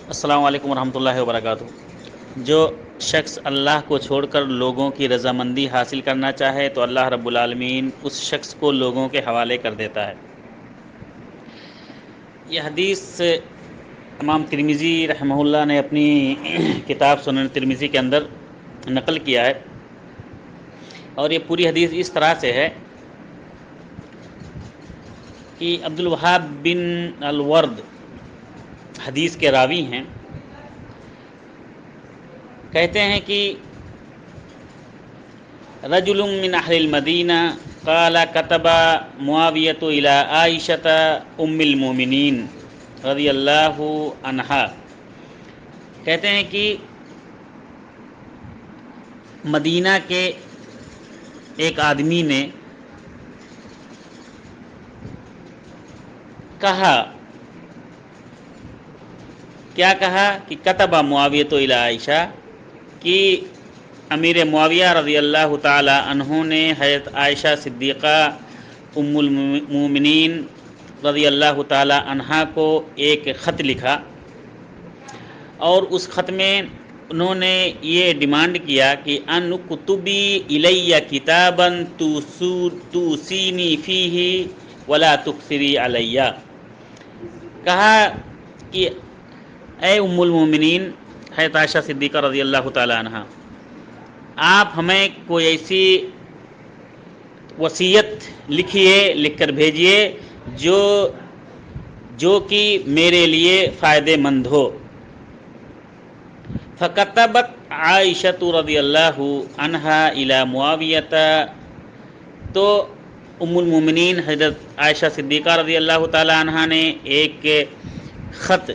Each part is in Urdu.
السلام علیکم ورحمۃ اللہ وبرکاتہ۔ جو شخص اللہ کو چھوڑ کر لوگوں کی رضامندی حاصل کرنا چاہے تو اللہ رب العالمین اس شخص کو لوگوں کے حوالے کر دیتا ہے۔ یہ حدیث امام ترمذی رحمہ اللہ نے اپنی کتاب سنن ترمذی کے اندر نقل کیا ہے، اور یہ پوری حدیث اس طرح سے ہے کہ عبد الوہاب بن الورد حدیث کے راوی ہیں، کہتے ہیں کہ رجل من اہل المدینہ قال كتب معاویۃ الی عائشۃ ام المؤمنین رضی اللہ عنہا، کہتے ہیں کہ مدینہ کے ایک آدمی نے کہا، کیا کہا کہ کتب معاویۃ الی عائشہ، کہ امیر معاویہ رضی اللہ تعالی عنہ نے حضرت عائشہ صدیقہ ام المؤمنین رضی اللہ تعالی عنہا کو ایک خط لکھا، اور اس خط میں انہوں نے یہ ڈیمانڈ کیا کہ ان کتبی الی کتابا توصینی فیہ ولا تکثری علیہ، کہا کہ اے ام المومنین حضرت عائشہ صدیقہ رضی اللہ تعالی عنہ، آپ ہمیں کوئی ایسی وصیت لکھیے، لکھ کر بھیجیے جو کہ میرے لیے فائدہ مند ہو۔ فکتبت عائشہ رضی اللہ عنہا الی معاویۃ، تو ام المومنین حضرت عائشہ صدیقہ رضی اللہ تعالی عنہا نے ایک خط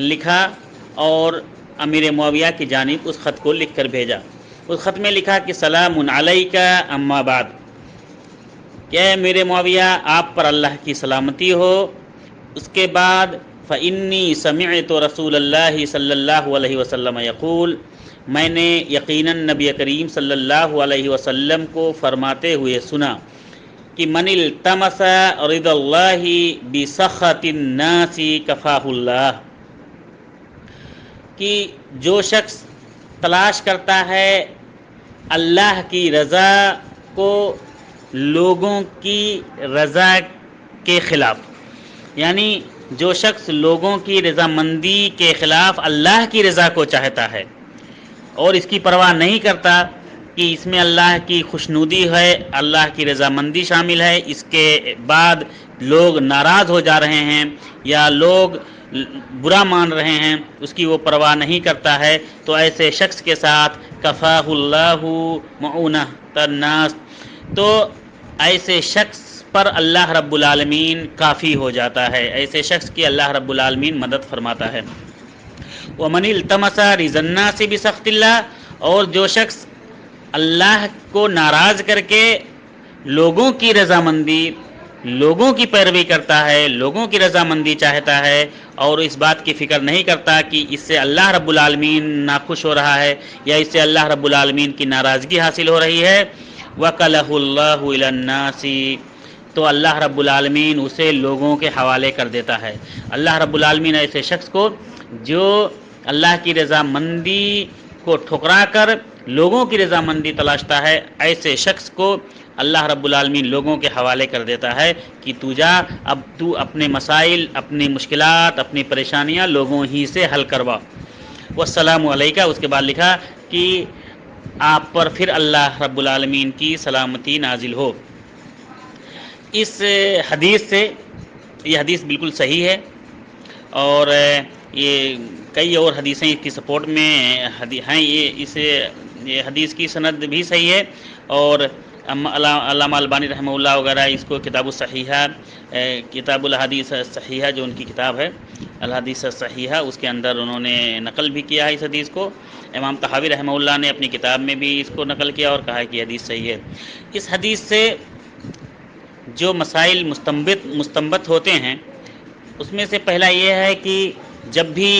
لکھا اور امیر معاویہ کی جانب اس خط کو لکھ کر بھیجا۔ اس خط میں لکھا کہ سلام علیک اما بعد، کہ میرے معاویہ آپ پر اللہ کی سلامتی ہو، اس کے بعد فإنی سمعت رسول اللہ صلی اللہ علیہ وسلم یقول، میں نے یقیناً نبی کریم صلی اللہ علیہ وسلم کو فرماتے ہوئے سنا کہ من التمس رضا اللہ بسخط الناس کفاہ اللہ، کہ جو شخص تلاش کرتا ہے اللہ کی رضا کو لوگوں کی رضا کے خلاف، یعنی جو شخص لوگوں کی رضامندی کے خلاف اللہ کی رضا کو چاہتا ہے اور اس کی پرواہ نہیں کرتا کہ اس میں اللہ کی خوشنودی ہے، اللہ کی رضامندی شامل ہے، اس کے بعد لوگ ناراض ہو جا رہے ہیں یا لوگ برا مان رہے ہیں، اس کی وہ پرواہ نہیں کرتا ہے، تو ایسے شخص کے ساتھ کفاہ اللہ معونۃ الناس، تو ایسے شخص پر اللہ رب العالمین کافی ہو جاتا ہے، ایسے شخص کی اللہ رب العالمین مدد فرماتا ہے۔ ومن التمس رضا الناس بسخط اللہ، اور جو شخص اللہ کو ناراض کر کے لوگوں کی رضامندی، لوگوں کی پیروی کرتا ہے، لوگوں کی رضامندی چاہتا ہے اور اس بات کی فکر نہیں کرتا کہ اس سے اللہ رب العالمین ناخوش ہو رہا ہے یا اس سے اللہ رب العالمین کی ناراضگی حاصل ہو رہی ہے، وَكَلَهُ اللَّهُ إِلَى النَّاسِ، تو اللہ رب العالمین اسے لوگوں کے حوالے کر دیتا ہے۔ اللہ رب العالمین ایسے شخص کو جو اللہ کی رضامندی کو ٹھکرا کر لوگوں کی رضامندی تلاشتا ہے، ایسے شخص کو اللہ رب العالمین لوگوں کے حوالے کر دیتا ہے کہ تو جا، اب تو اپنے مسائل، اپنی مشکلات، اپنی پریشانیاں لوگوں ہی سے حل کروا۔ والسلام علیکہ، اس کے بعد لکھا کہ آپ پر پھر اللہ رب العالمین کی سلامتی نازل ہو۔ اس حدیث سے، یہ حدیث بالکل صحیح ہے، اور یہ کئی اور حدیثیں اس کی سپورٹ میں ہیں، یہ حدیث کی سند بھی صحیح ہے، اور علامہ البانی رحمہ اللہ وغیرہ اس کو کتاب الصحیحہ، کتاب الحدیث الصحیحہ جو ان کی کتاب ہے الحدیث الصحیحہ، اس کے اندر انہوں نے نقل بھی کیا ہے اس حدیث کو۔ امام طحاوی رحمہ اللہ نے اپنی کتاب میں بھی اس کو نقل کیا اور کہا کہ حدیث صحیح ہے۔ اس حدیث سے جو مسائل مستنبط ہوتے ہیں، اس میں سے پہلا یہ ہے کہ جب بھی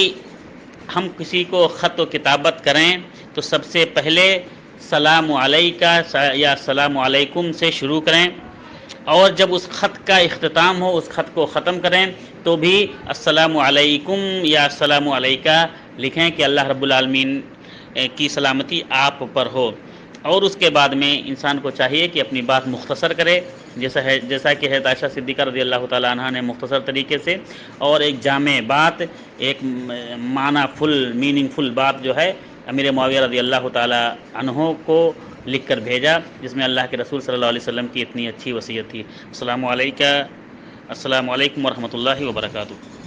ہم کسی کو خط و کتابت کریں تو سب سے پہلے سلام علیکہ یا السلام علیکم سے شروع کریں، اور جب اس خط کا اختتام ہو، اس خط کو ختم کریں تو بھی السلام علیکم یا السلام علیکہ لکھیں کہ اللہ رب العالمین کی سلامتی آپ پر ہو۔ اور اس کے بعد میں انسان کو چاہیے کہ اپنی بات مختصر کرے، جیسا کہ حضرت عائشہ صدیقہ رضی اللہ تعالیٰ عنہ نے مختصر طریقے سے اور ایک جامع بات، ایک معنی فل میننگ فل بات جو ہے امیر معاویہ رضی اللہ تعالیٰ عنہ کو لکھ کر بھیجا، جس میں اللہ کے رسول صلی اللہ علیہ وسلم کی اتنی اچھی وصیت تھی۔ السلام علیکم ورحمۃ اللہ وبرکاتہ۔